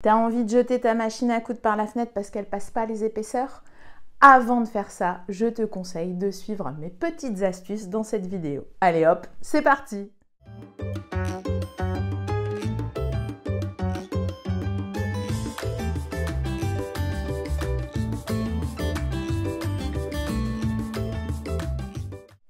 T'as envie de jeter ta machine à coudre par la fenêtre parce qu'elle passe pas les épaisseurs? Avant de faire ça, je te conseille de suivre mes petites astuces dans cette vidéo. Allez hop, c'est parti!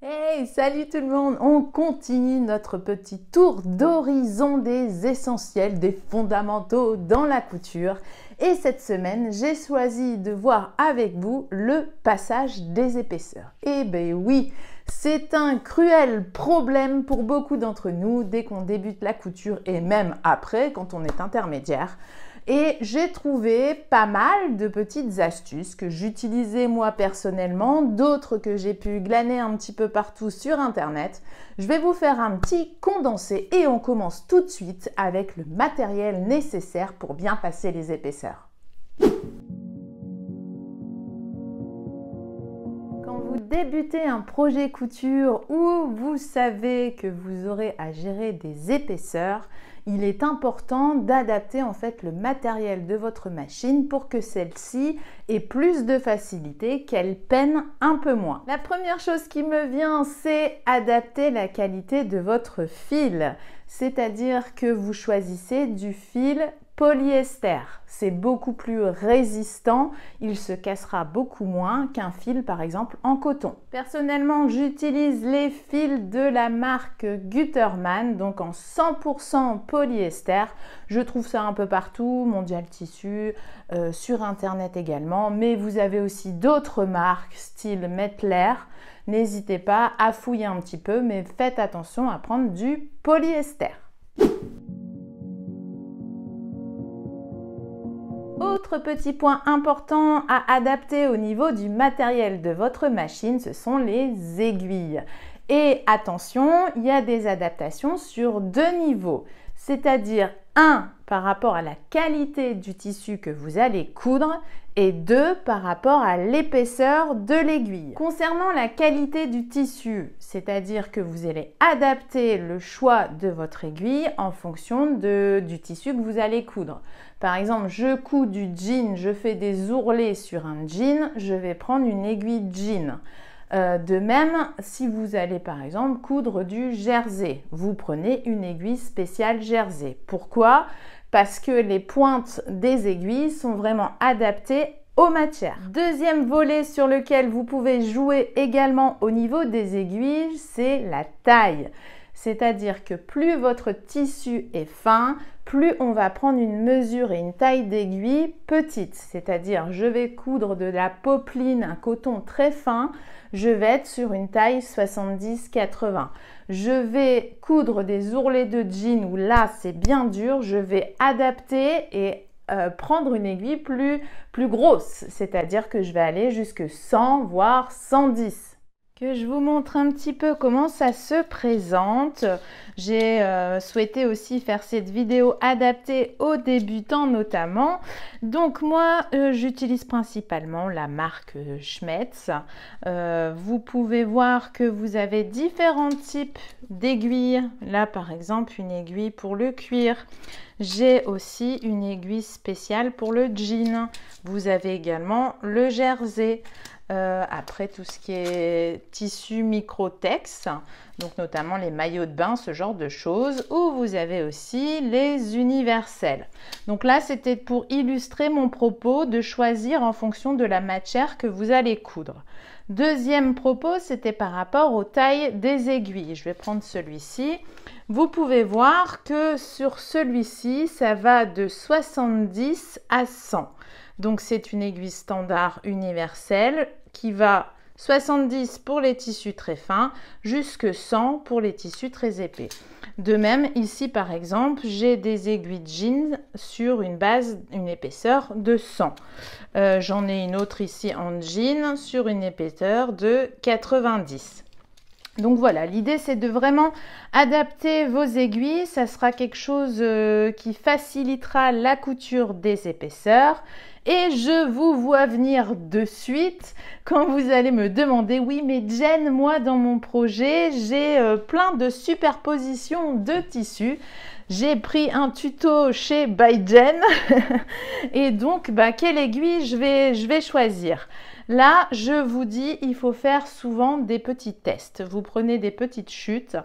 Hey, salut tout le monde! On continue notre petit tour d'horizon des essentiels, des fondamentaux dans la couture. Et cette semaine, j'ai choisi de voir avec vous le passage des épaisseurs. Eh ben oui, c'est un cruel problème pour beaucoup d'entre nous dès qu'on débute la couture et même après quand on est intermédiaire. Et j'ai trouvé pas mal de petites astuces que j'utilisais moi personnellement, d'autres que j'ai pu glaner un petit peu partout sur internet. Je vais vous faire un petit condensé et on commence tout de suite avec le matériel nécessaire pour bien passer les épaisseurs. Quand vous débutez un projet couture où vous savez que vous aurez à gérer des épaisseurs, il est important d'adapter en fait le matériel de votre machine pour que celle-ci ait plus de facilité, qu'elle peine un peu moins. La première chose qui me vient, c'est adapter la qualité de votre fil. C'est-à-dire que vous choisissez du fil polyester. C'est beaucoup plus résistant, il se cassera beaucoup moins qu'un fil par exemple en coton. Personnellement, j'utilise les fils de la marque Gutermann, donc en 100% polyester. Je trouve ça un peu partout, Mondial Tissu, sur internet également, mais vous avez aussi d'autres marques style Mettler. N'hésitez pas à fouiller un petit peu, mais faites attention à prendre du polyester. Autre petit point important à adapter au niveau du matériel de votre machine, ce sont les aiguilles. Et attention, il y a des adaptations sur deux niveaux, c'est-à-dire 1 par rapport à la qualité du tissu que vous allez coudre et 2 par rapport à l'épaisseur de l'aiguille. Concernant la qualité du tissu, c'est-à-dire que vous allez adapter le choix de votre aiguille en fonction du tissu que vous allez coudre. Par exemple, je couds du jean, je fais des ourlets sur un jean, je vais prendre une aiguille jean. De même, si vous allez par exemple coudre du jersey, vous prenez une aiguille spéciale jersey. Pourquoi? Parce que les pointes des aiguilles sont vraiment adaptées aux matières. Deuxième volet sur lequel vous pouvez jouer également au niveau des aiguilles, c'est la taille. C'est-à-dire que plus votre tissu est fin, plus on va prendre une mesure et une taille d'aiguille petite. C'est-à-dire, je vais coudre de la popeline, un coton très fin, je vais être sur une taille 70-80. Je vais coudre des ourlets de jean où là, c'est bien dur, je vais adapter et prendre une aiguille plus grosse. C'est-à-dire que je vais aller jusque 100, voire 110. Que je vous montre un petit peu comment ça se présente. J'ai souhaité aussi faire cette vidéo adaptée aux débutants notamment. Donc moi, j'utilise principalement la marque Schmetz. Vous pouvez voir que vous avez différents types d'aiguilles. Là, par exemple, une aiguille pour le cuir. J'ai aussi une aiguille spéciale pour le jean. Vous avez également le jersey. Après tout ce qui est tissu microtex, donc notamment les maillots de bain, ce genre de choses, où vous avez aussi les universels. Donc là, c'était pour illustrer mon propos de choisir en fonction de la matière que vous allez coudre. Deuxième propos, c'était par rapport aux tailles des aiguilles. Je vais prendre celui-ci. Vous pouvez voir que sur celui-ci, ça va de 70 à 100. Donc c'est une aiguille standard universelle qui va 70 pour les tissus très fins, jusque 100 pour les tissus très épais. De même, ici par exemple, j'ai des aiguilles jean sur une base, une épaisseur de 100. J'en ai une autre ici en jean sur une épaisseur de 90. Donc voilà, l'idée c'est de vraiment adapter vos aiguilles, ça sera quelque chose qui facilitera la couture des épaisseurs Et je vous vois venir de suite quand vous allez me demander, oui mais Jen, moi dans mon projet, j'ai plein de superpositions de tissus. J'ai pris un tuto chez By Jen et donc quelle aiguille je vais choisir. Là, je vous dis, il faut faire souvent des petits tests. Vous prenez des petites chutes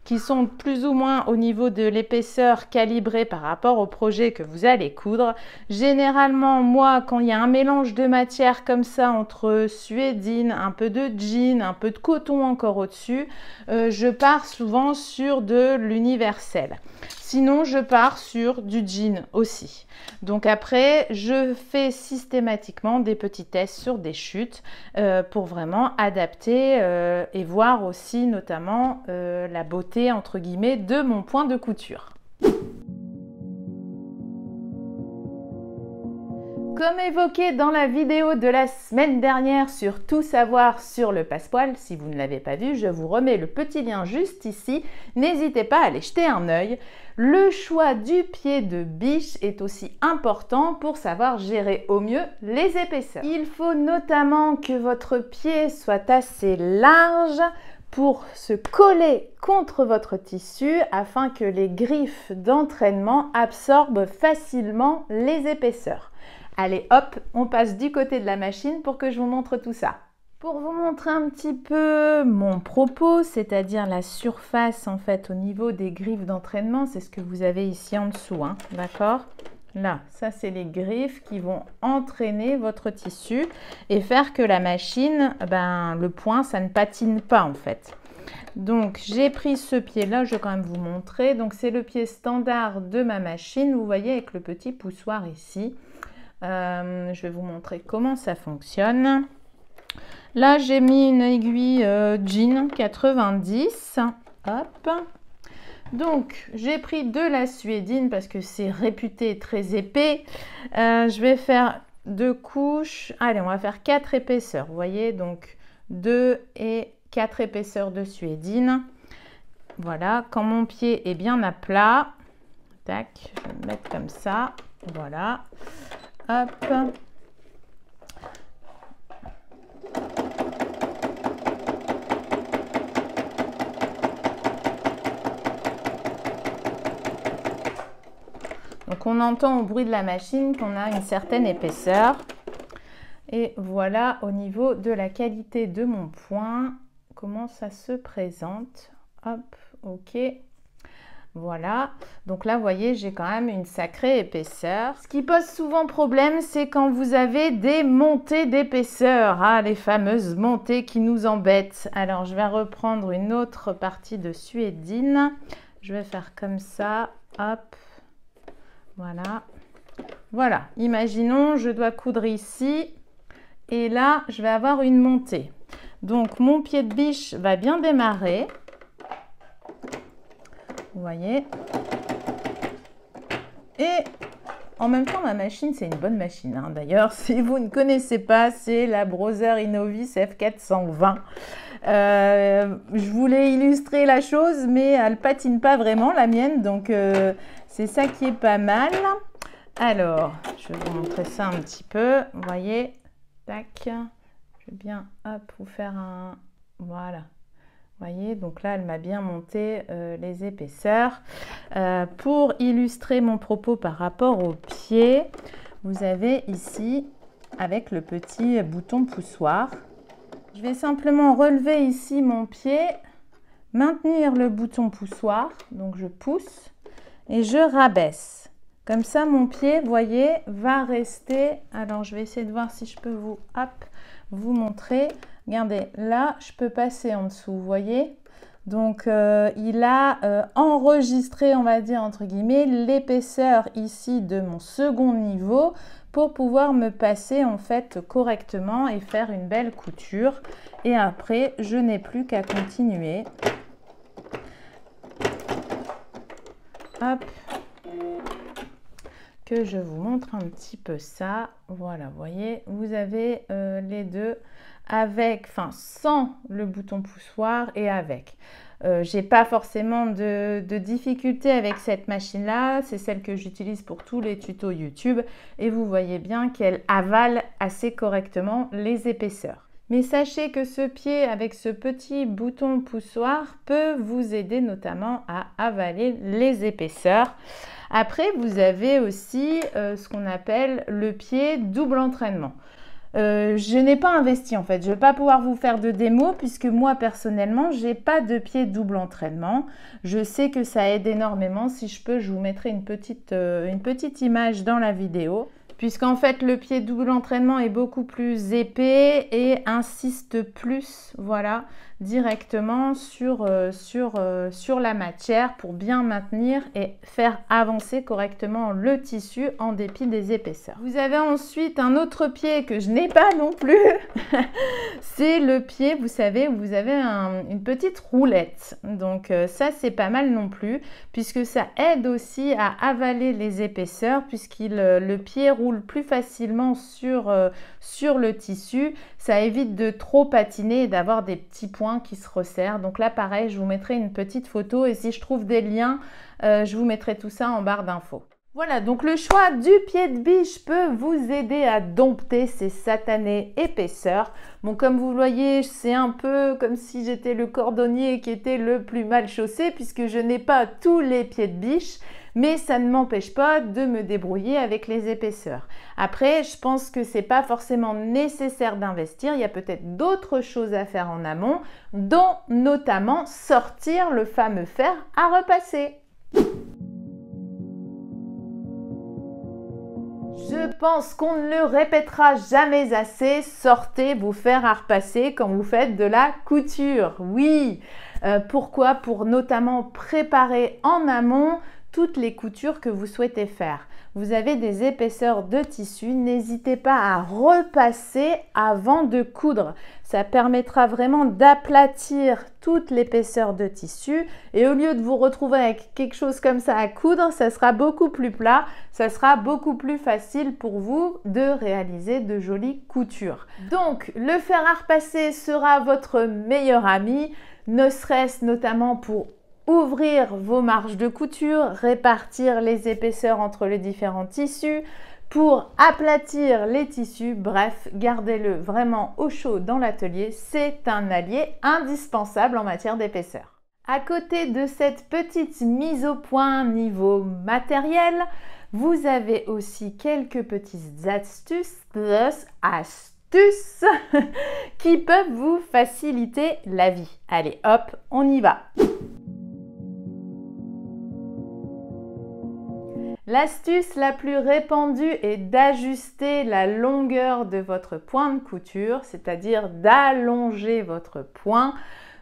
qui sont plus ou moins au niveau de l'épaisseur calibrée par rapport au projet que vous allez coudre. Généralement, moi, quand il y a un mélange de matière comme ça entre suédine, un peu de jean, un peu de coton encore au-dessus, je pars souvent sur de l'universel. Sinon, je pars sur du jean aussi. Donc après, je fais systématiquement des petits tests sur des chutes pour vraiment adapter et voir aussi notamment la beauté entre guillemets de mon point de couture. Comme évoqué dans la vidéo de la semaine dernière sur tout savoir sur le passepoil, si vous ne l'avez pas vu, je vous remets le petit lien juste ici. N'hésitez pas à aller jeter un œil. Le choix du pied de biche est aussi important pour savoir gérer au mieux les épaisseurs. Il faut notamment que votre pied soit assez large pour se coller contre votre tissu afin que les griffes d'entraînement absorbent facilement les épaisseurs. Allez hop, on passe du côté de la machine pour que je vous montre tout ça. Pour vous montrer un petit peu mon propos, c'est-à-dire la surface en fait au niveau des griffes d'entraînement, c'est ce que vous avez ici en dessous, hein, d'accord? Là, ça c'est les griffes qui vont entraîner votre tissu et faire que la machine, le point, ça ne patine pas en fait. Donc j'ai pris ce pied-là, je vais quand même vous montrer. Donc c'est le pied standard de ma machine, vous voyez avec le petit poussoir ici. Je vais vous montrer comment ça fonctionne. Là, j'ai mis une aiguille jean 90. Hop. Donc, j'ai pris de la suédine parce que c'est réputé très épais. Je vais faire 2 couches. Allez, on va faire 4 épaisseurs. Vous voyez, donc 2 et 4 épaisseurs de suédine. Voilà, quand mon pied est bien à plat. Tac, je vais le mettre comme ça. Voilà. Hop. Donc on entend au bruit de la machine qu'on a une certaine épaisseur. Et voilà au niveau de la qualité de mon point, comment ça se présente. Hop, ok. Voilà, donc là vous voyez j'ai quand même une sacrée épaisseur. Ce qui pose souvent problème, c'est quand vous avez des montées d'épaisseur, les fameuses montées qui nous embêtent. Alors je vais reprendre une autre partie de suédine, je vais faire comme ça, hop, voilà. Voilà, imaginons je dois coudre ici et là je vais avoir une montée. Donc mon pied de biche va bien démarrer. Vous voyez, et en même temps ma machine c'est une bonne machine hein. D'ailleurs si vous ne connaissez pas, c'est la Brother Innovis F420. Je voulais illustrer la chose mais elle patine pas vraiment la mienne, donc c'est ça qui est pas mal. Alors je vais vous montrer ça un petit peu, vous voyez, tac, je vais bien hop vous faire un, voilà. Voyez, donc là, elle m'a bien monté les épaisseurs. Pour illustrer mon propos par rapport au pied, vous avez ici, avec le petit bouton poussoir, je vais simplement relever ici mon pied, maintenir le bouton poussoir, donc je pousse et je rabaisse. Comme ça, mon pied, vous voyez, va rester. Alors, je vais essayer de voir si je peux vous montrer. Regardez, là, je peux passer en dessous, vous voyez. Donc, il a enregistré, on va dire, entre guillemets, l'épaisseur ici de mon second niveau pour pouvoir me passer, en fait, correctement et faire une belle couture. Et après, je n'ai plus qu'à continuer. Hop. Que je vous montre un petit peu ça. Voilà, vous voyez, vous avez les deux avec, enfin sans le bouton poussoir et avec. J'ai pas forcément de difficulté avec cette machine-là. C'est celle que j'utilise pour tous les tutos YouTube. Et vous voyez bien qu'elle avale assez correctement les épaisseurs. Mais sachez que ce pied avec ce petit bouton poussoir peut vous aider notamment à avaler les épaisseurs. Après, vous avez aussi ce qu'on appelle le pied double entraînement. Je n'ai pas investi en fait, je ne vais pas pouvoir vous faire de démo puisque moi personnellement, je n'ai pas de pied double entraînement. Je sais que ça aide énormément. Si je peux, je vous mettrai une petite image dans la vidéo. Puisqu'en fait, le pied double entraînement est beaucoup plus épais et insiste plus, voilà, directement sur la matière pour bien maintenir et faire avancer correctement le tissu en dépit des épaisseurs. Vous avez ensuite un autre pied que je n'ai pas non plus. C'est le pied, vous savez, où vous avez une petite roulette. Donc ça, c'est pas mal non plus, puisque ça aide aussi à avaler les épaisseurs, le pied roule plus facilement sur le tissu. Ça évite de trop patiner et d'avoir des petits points qui se resserrent. Donc là, pareil, je vous mettrai une petite photo et si je trouve des liens, je vous mettrai tout ça en barre d'infos. Voilà, donc le choix du pied de biche peut vous aider à dompter ces satanées épaisseurs. Bon, comme vous le voyez, c'est un peu comme si j'étais le cordonnier qui était le plus mal chaussé puisque je n'ai pas tous les pieds de biche, mais ça ne m'empêche pas de me débrouiller avec les épaisseurs. Après, je pense que c'est pas forcément nécessaire d'investir. Il y a peut-être d'autres choses à faire en amont, dont notamment sortir le fameux fer à repasser. Je pense qu'on ne le répétera jamais assez, sortez vos fers à repasser quand vous faites de la couture. Oui, pourquoi? Pour notamment préparer en amont toutes les coutures que vous souhaitez faire. Vous avez des épaisseurs de tissu, n'hésitez pas à repasser avant de coudre. Ça permettra vraiment d'aplatir toute l'épaisseur de tissu et au lieu de vous retrouver avec quelque chose comme ça à coudre, ça sera beaucoup plus plat, ça sera beaucoup plus facile pour vous de réaliser de jolies coutures. Donc, le fer à repasser sera votre meilleur ami, ne serait-ce notamment pour ouvrir vos marges de couture, répartir les épaisseurs entre les différents tissus, pour aplatir les tissus, bref, gardez-le vraiment au chaud dans l'atelier, c'est un allié indispensable en matière d'épaisseur. À côté de cette petite mise au point niveau matériel, vous avez aussi quelques petites astuces qui peuvent vous faciliter la vie. Allez hop, on y va! L'astuce la plus répandue est d'ajuster la longueur de votre point de couture, c'est-à-dire d'allonger votre point.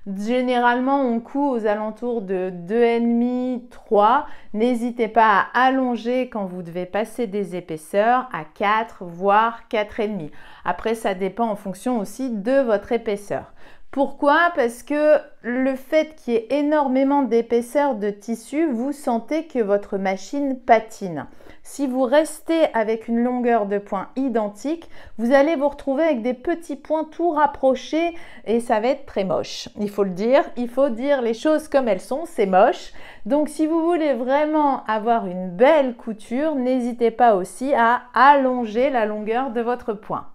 Généralement, on coud aux alentours de 2,5, 3. N'hésitez pas à allonger quand vous devez passer des épaisseurs à 4, voire 4,5. Après, ça dépend en fonction aussi de votre épaisseur. Pourquoi? Parce que le fait qu'il y ait énormément d'épaisseur de tissu, vous sentez que votre machine patine. Si vous restez avec une longueur de point identique, vous allez vous retrouver avec des petits points tout rapprochés et ça va être très moche. Il faut le dire, il faut dire les choses comme elles sont, c'est moche. Donc si vous voulez vraiment avoir une belle couture, n'hésitez pas aussi à allonger la longueur de votre point.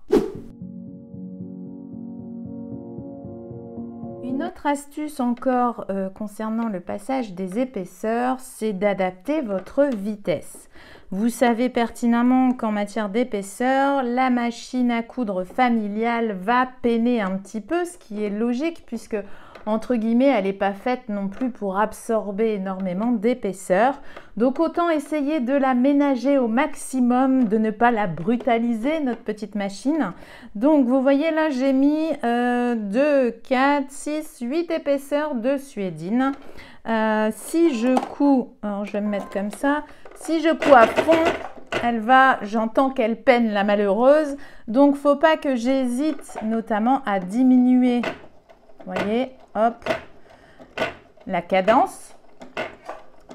Une autre astuce encore concernant le passage des épaisseurs, c'est d'adapter votre vitesse. Vous savez pertinemment qu'en matière d'épaisseur, la machine à coudre familiale va peiner un petit peu, ce qui est logique puisque entre guillemets, elle n'est pas faite non plus pour absorber énormément d'épaisseur. Donc autant essayer de la ménager au maximum, de ne pas la brutaliser, notre petite machine. Donc vous voyez là, j'ai mis 2, 4, 6, 8 épaisseurs de suédine. Si je couds, alors je vais me mettre comme ça, si je couds à fond, j'entends qu'elle peine la malheureuse. Donc faut pas que j'hésite notamment à diminuer, vous voyez, hop, la cadence.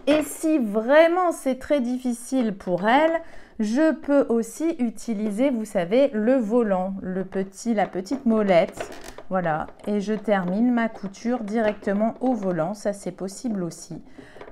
Et si vraiment c'est très difficile pour elle, je peux aussi utiliser, vous savez, le volant, la petite molette. Voilà, et je termine ma couture directement au volant, ça c'est possible aussi.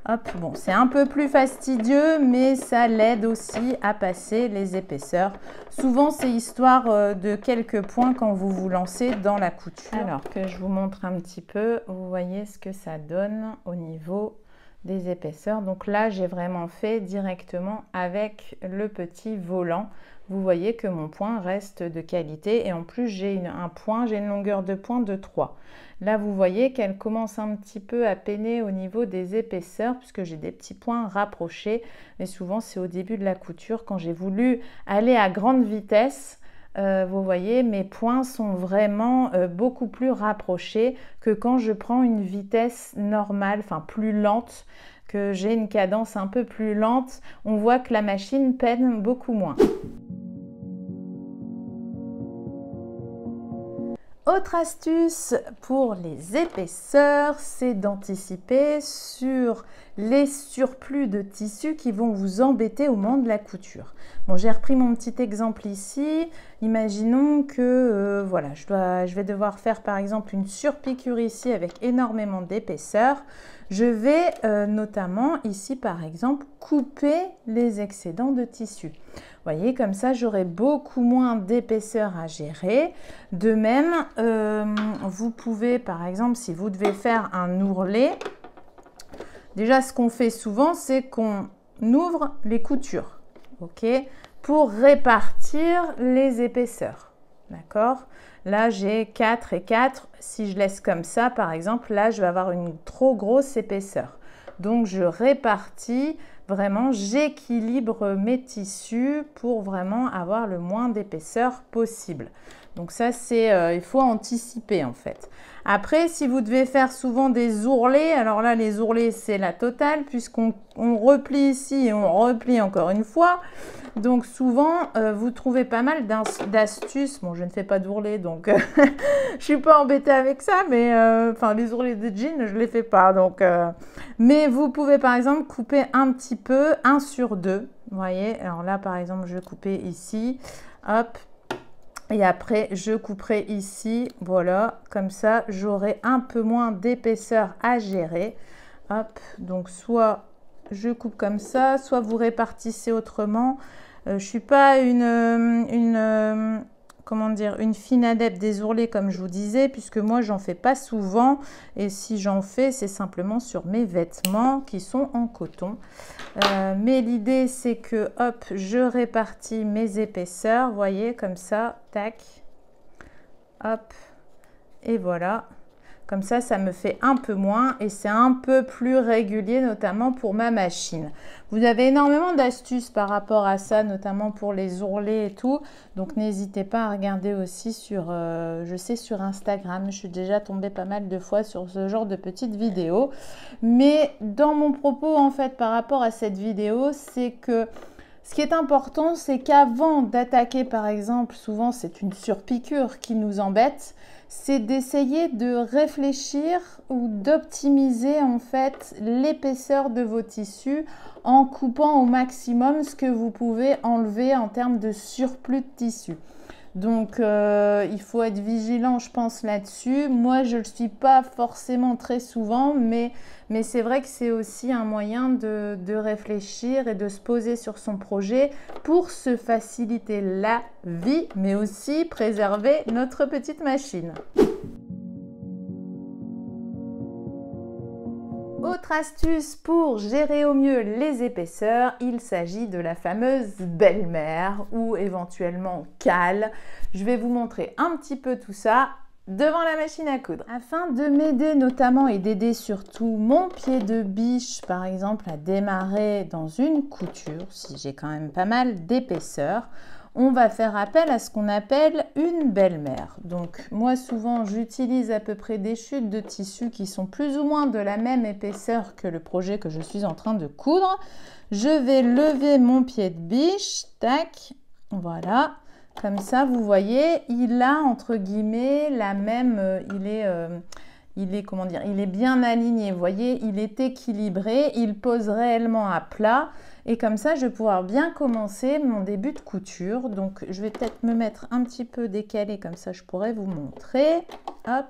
Hop, bon, c'est un peu plus fastidieux, mais ça l'aide aussi à passer les épaisseurs. Souvent, c'est histoire de quelques points quand vous vous lancez dans la couture. Alors que je vous montre un petit peu, vous voyez ce que ça donne au niveau des épaisseurs. Donc là, j'ai vraiment fait directement avec le petit volant. Vous voyez que mon point reste de qualité et en plus, j'ai une longueur de point de 3. Là, vous voyez qu'elle commence un petit peu à peiner au niveau des épaisseurs puisque j'ai des petits points rapprochés. Mais souvent, c'est au début de la couture quand j'ai voulu aller à grande vitesse. Vous voyez, mes points sont vraiment beaucoup plus rapprochés que quand je prends une vitesse normale, enfin plus lente, que j'ai une cadence un peu plus lente. On voit que la machine peine beaucoup moins. Autre astuce pour les épaisseurs, c'est d'anticiper sur les surplus de tissu qui vont vous embêter au moment de la couture. Bon, j'ai repris mon petit exemple ici. Imaginons que voilà, je vais devoir faire par exemple une surpiqûre ici avec énormément d'épaisseur. Je vais notamment ici par exemple couper les excédents de tissu. Vous voyez, comme ça, j'aurai beaucoup moins d'épaisseur à gérer. De même, vous pouvez, par exemple, si vous devez faire un ourlet, déjà, ce qu'on fait souvent, c'est qu'on ouvre les coutures, ok, pour répartir les épaisseurs, d'accord? Là, j'ai 4 et 4. Si je laisse comme ça, par exemple, là, je vais avoir une trop grosse épaisseur. Donc, je répartis. Vraiment, j'équilibre mes tissus pour vraiment avoir le moins d'épaisseur possible. Donc ça, c'est il faut anticiper en fait. Après, si vous devez faire souvent des ourlets, alors là, les ourlets, c'est la totale puisqu'on replie ici et on replie encore une fois. Donc souvent, vous trouvez pas mal d'astuces. Bon, je ne fais pas d'ourlets, donc je suis pas embêtée avec ça, mais enfin, les ourlets de jean, je les fais pas. Donc, mais vous pouvez par exemple couper un petit peu, 1 sur 2. Vous voyez, alors là, par exemple, je vais couper ici, hop. Et après, je couperai ici, voilà, comme ça, j'aurai un peu moins d'épaisseur à gérer. Hop, donc soit je coupe comme ça, soit vous répartissez autrement. Je ne suis pas comment dire, une fine adepte des ourlets comme je vous disais, puisque moi, j'en fais pas souvent. Et si j'en fais, c'est simplement sur mes vêtements qui sont en coton. Mais l'idée, c'est que, hop, je répartis mes épaisseurs, vous voyez, comme ça, tac, hop, et voilà. Comme ça, ça me fait un peu moins et c'est un peu plus régulier, notamment pour ma machine. Vous avez énormément d'astuces par rapport à ça, notamment pour les ourlets et tout. Donc, n'hésitez pas à regarder aussi sur, je sais, sur Instagram. Je suis déjà tombée pas mal de fois sur ce genre de petites vidéos. Mais dans mon propos, en fait, par rapport à cette vidéo, c'est que ce qui est important, c'est qu'avant d'attaquer, par exemple, souvent c'est une surpiqûre qui nous embête, c'est d'essayer de réfléchir ou d'optimiser en fait l'épaisseur de vos tissus en coupant au maximum ce que vous pouvez enlever en termes de surplus de tissu. Donc, il faut être vigilant, je pense, là-dessus. Moi, je ne le suis pas forcément très souvent, mais c'est vrai que c'est aussi un moyen de réfléchir et de se poser sur son projet pour se faciliter la vie, mais aussi préserver notre petite machine. Autre astuce pour gérer au mieux les épaisseurs, il s'agit de la fameuse belle-mère ou éventuellement cale. Je vais vous montrer un petit peu tout ça devant la machine à coudre. Afin de m'aider notamment et d'aider surtout mon pied de biche par exemple à démarrer dans une couture, si j'ai quand même pas mal d'épaisseur, on va faire appel à ce qu'on appelle une belle-mère. Donc moi souvent j'utilise à peu près des chutes de tissu qui sont plus ou moins de la même épaisseur que le projet que je suis en train de coudre. Je vais lever mon pied de biche, tac, voilà. Comme ça, vous voyez, il a entre guillemets la même, il est, comment dire, il est bien aligné. Vous voyez, il est équilibré, il pose réellement à plat. Et comme ça, je vais pouvoir bien commencer mon début de couture. Donc, je vais peut-être me mettre un petit peu décalé, comme ça, je pourrais vous montrer. Hop,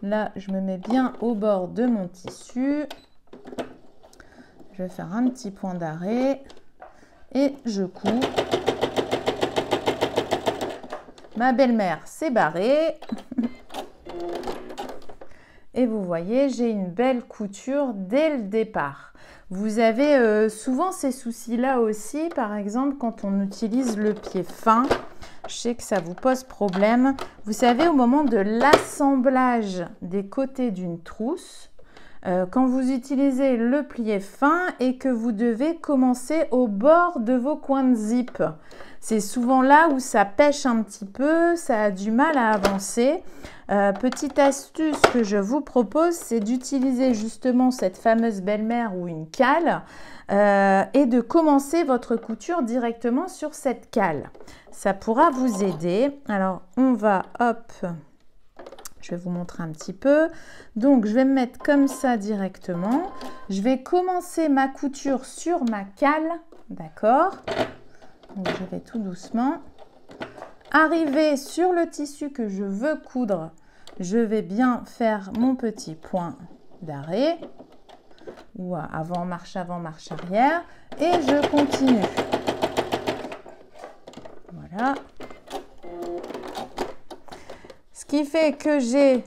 là, je me mets bien au bord de mon tissu. Je vais faire un petit point d'arrêt et je couds. Ma belle-mère s'est barrée. Et vous voyez, j'ai une belle couture dès le départ. Vous avez souvent ces soucis-là aussi, par exemple, quand on utilise le pied fin. Je sais que ça vous pose problème. Vous savez, au moment de l'assemblage des côtés d'une trousse, quand vous utilisez le plié fin et que vous devez commencer au bord de vos coins de zip, c'est souvent là où ça pêche un petit peu, ça a du mal à avancer. Petite astuce que je vous propose, c'est d'utiliser justement cette fameuse belle-mère ou une cale et de commencer votre couture directement sur cette cale. Ça pourra vous aider. Alors, on va, hop, je vais vous montrer un petit peu. Donc, je vais me mettre comme ça directement. Je vais commencer ma couture sur ma cale, d'accord? Donc, je vais tout doucement. Arriver sur le tissu que je veux coudre, je vais bien faire mon petit point d'arrêt. Ou avant, marche arrière. Et je continue. Voilà. Ce qui fait que j'ai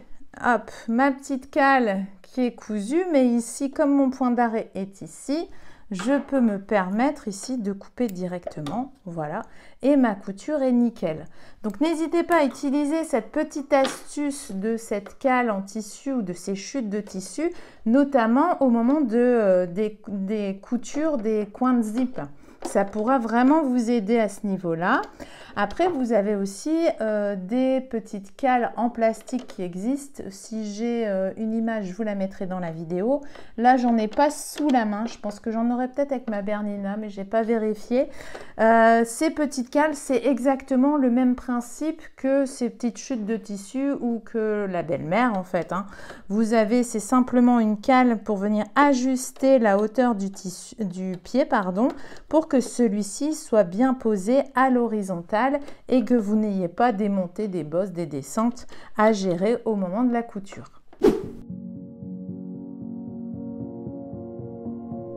ma petite cale qui est cousue, mais ici, comme mon point d'arrêt est ici, je peux me permettre ici de couper directement, voilà, et ma couture est nickel. Donc n'hésitez pas à utiliser cette petite astuce de cette cale en tissu ou de ces chutes de tissu, notamment au moment des coutures des coins de zip. Ça pourra vraiment vous aider à ce niveau-là. Après, vous avez aussi des petites cales en plastique qui existent. Si j'ai une image, je vous la mettrai dans la vidéo. Là, j'en ai pas sous la main. Je pense que j'en aurais peut-être avec ma Bernina, mais je n'ai pas vérifié. Ces petites cales, c'est exactement le même principe que ces petites chutes de tissu ou que la belle-mère, en fait. Vous avez, c'est simplement une cale pour venir ajuster la hauteur du pied, pour que celui-ci soit bien posé à l'horizontale et que vous n'ayez pas des montées, des bosses, des descentes à gérer au moment de la couture.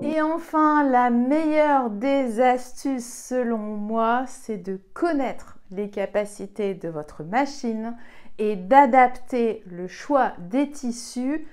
Et enfin, la meilleure des astuces selon moi, c'est de connaître les capacités de votre machine et d'adapter le choix des tissus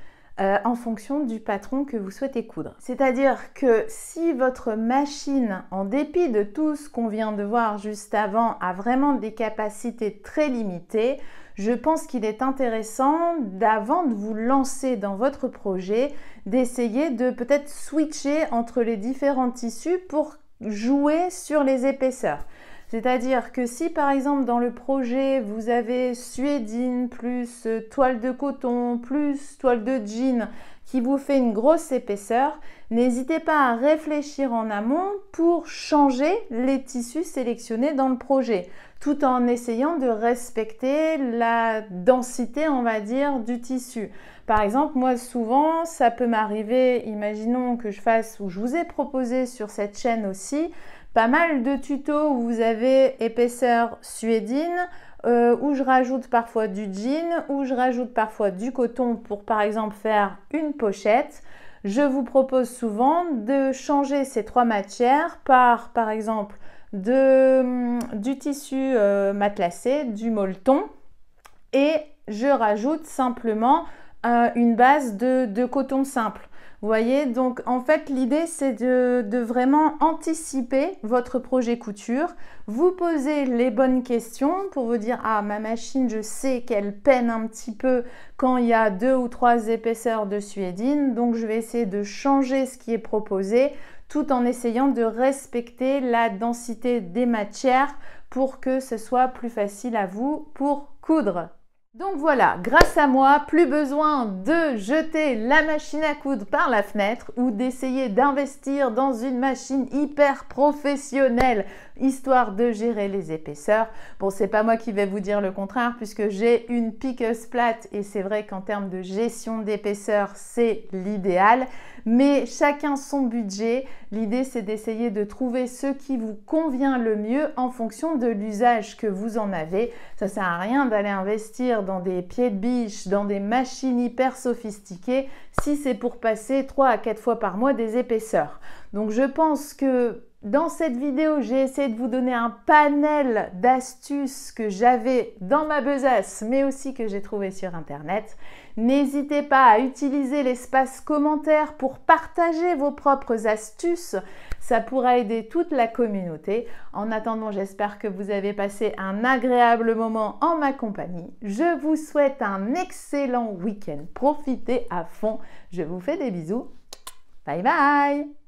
en fonction du patron que vous souhaitez coudre. C'est-à-dire que si votre machine, en dépit de tout ce qu'on vient de voir juste avant, a vraiment des capacités très limitées, je pense qu'il est intéressant, avant de vous lancer dans votre projet, d'essayer de peut-être switcher entre les différents tissus pour jouer sur les épaisseurs. C'est-à-dire que si par exemple dans le projet vous avez suédine plus toile de coton plus toile de jean qui vous fait une grosse épaisseur, n'hésitez pas à réfléchir en amont pour changer les tissus sélectionnés dans le projet, tout en essayant de respecter la densité, on va dire, du tissu. Par exemple, moi souvent, ça peut m'arriver, imaginons que je fasse, ou je vous ai proposé sur cette chaîne aussi, pas mal de tutos où vous avez épaisseur suédine, où je rajoute parfois du jean, où je rajoute parfois du coton pour par exemple faire une pochette. Je vous propose souvent de changer ces trois matières par exemple du tissu matelassé, du molleton, et je rajoute simplement une base de coton simple. Vous voyez, donc en fait l'idée c'est de vraiment anticiper votre projet couture, vous poser les bonnes questions pour vous dire ah ma machine je sais qu'elle peine un petit peu quand il y a 2 ou 3 épaisseurs de suédine, donc je vais essayer de changer ce qui est proposé tout en essayant de respecter la densité des matières pour que ce soit plus facile à vous pour coudre. Donc voilà, grâce à moi, plus besoin de jeter la machine à coudre par la fenêtre ou d'essayer d'investir dans une machine hyper professionnelle, histoire de gérer les épaisseurs. Bon, c'est pas moi qui vais vous dire le contraire puisque j'ai une piqueuse plate et c'est vrai qu'en termes de gestion d'épaisseur, c'est l'idéal. Mais chacun son budget. L'idée, c'est d'essayer de trouver ce qui vous convient le mieux en fonction de l'usage que vous en avez. Ça sert à rien d'aller investir dans des pieds de biche, dans des machines hyper sophistiquées, si c'est pour passer 3 à 4 fois par mois des épaisseurs. Donc je pense que dans cette vidéo, j'ai essayé de vous donner un panel d'astuces que j'avais dans ma besace, mais aussi que j'ai trouvé sur Internet. N'hésitez pas à utiliser l'espace commentaire pour partager vos propres astuces. Ça pourra aider toute la communauté. En attendant, j'espère que vous avez passé un agréable moment en ma compagnie. Je vous souhaite un excellent week-end. Profitez à fond. Je vous fais des bisous. Bye bye!